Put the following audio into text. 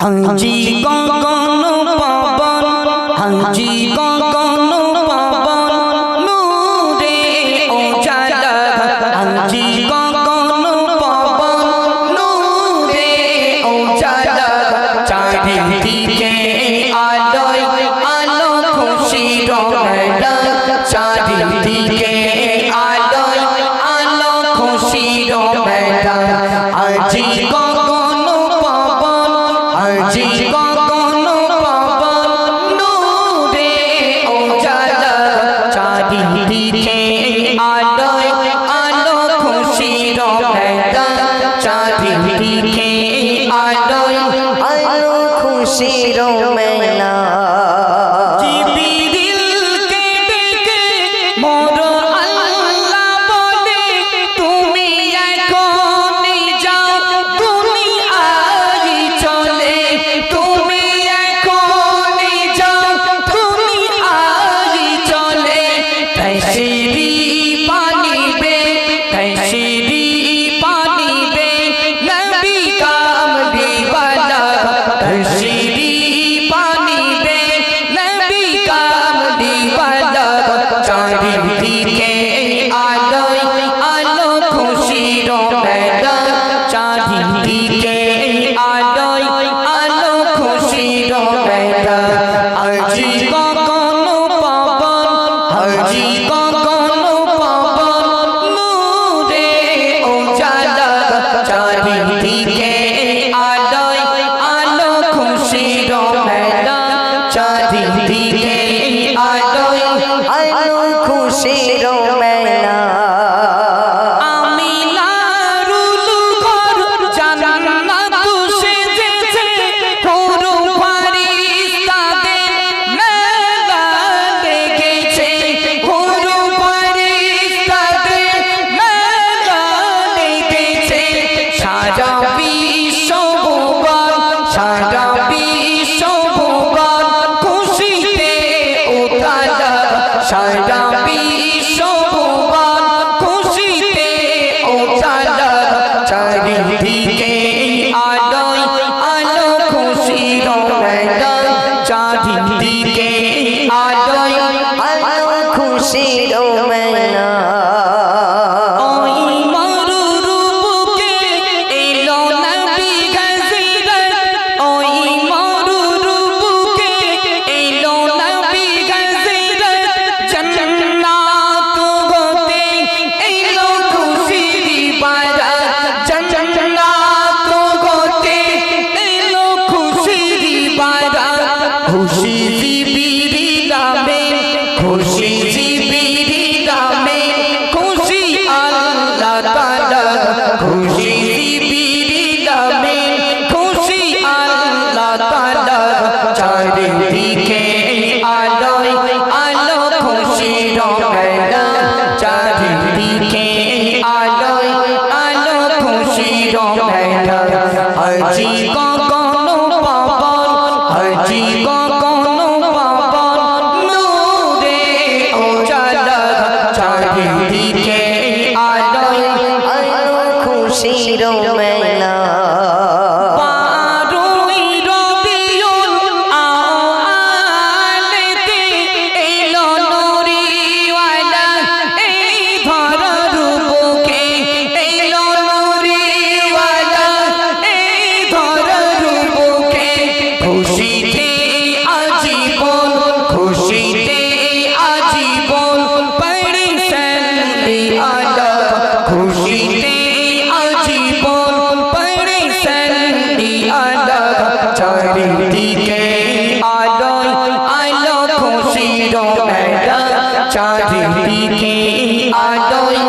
হাজি গগন পাবন, হাজি গগন পাবন, নূরে উজালা, হাজি গগন পাবন, নূরে উজালা, চারিদিকে আলোয় আলো খুশির মেলা, চারিদিকে আলোয় আলো খুশির মেলা, হাজি গগন পাবন, হাজি গগন পাবন, নূরে উজালা, চারিদিকে আলোয় আলো খুশির মেলা, চারিদিকে আলোয় আলো খুশির মেলা। জিবরিলকে ডেকে মোর আল্লাহ বলে, তুমি এখনই যাও দুনিয়ায় চলে, তুমি এখনই যাও দুনিয়ায় চলে, তশরিফ আনিবে, তশরিফ আনিবে নবী কামলিওয়ালা, তশরিফ আনিবে নবী কামলিওয়ালা, চারিদিকে আলোয় আলো খুশির মেলা, চারিদিকে আলোয় আলো খুশির মেলা, হাজি গগন পাবন, হাজি গগন পাবন, নূরে উজালা, চারিদিকে আলোয় আলো খুশির মেলা, চারিদিকে আলোয় আলো খুশির মেলা। আমিনার উলুঘর জান্নাত সেজেছে, হুরু ফারিস্তাদের মেলা লেগেছে, হুরু ফারিস্তাদের মেলা লেগেছে, সারা বিশ্ব ভুবন, সারা বিশ্ব ভুবন খুশিতে উতালা, সারা বিশ্ব ভুবন খুশিতে উতালা, চারিদিকে আলোয় আলো খুশির মেলা, চারিদিকে আলোয় আলো খুশির মেলা। ওই মরুর বুকে এলো নবী গজিরত, ওই মরুর বুকে এলো নবী গজিরত, জান্নাত হতে এলো খুশির বারাত, জান্নাত হতে এলো খুশির বারাত, খুশি জিবরিল আমিন, খুশি জিবরিল আমিন, খুশি আল্লাহ তাআলা, খুশি জিবরিল আমিন, খুশি আল্লাহ তাআলা, চারিদিকে আলোয় আলো খুশির মেলা, চারিদিকে আলোয় আলো খুশির মেলা, হাজি গগন পাবন, হাজি গগন পাবন, নূরে উজালা, চারিদিকে আলোয় আলো খুশির মেলা। বারোই রবিউল আউয়ালেতে এলো নূরিওয়ালা, এই ধরার বুকে এলো নূরিওয়ালা, এই ধরার বুকে, খুশিতে আজীবন, খুশিতে আজীবন পড়ে সাল্লি আলা, খুশিতে আজীবন পড়ে সাল্লি আলা, চারিদিকে আলোয় আলো খুশির মেলা, চারিদিকে আলোয়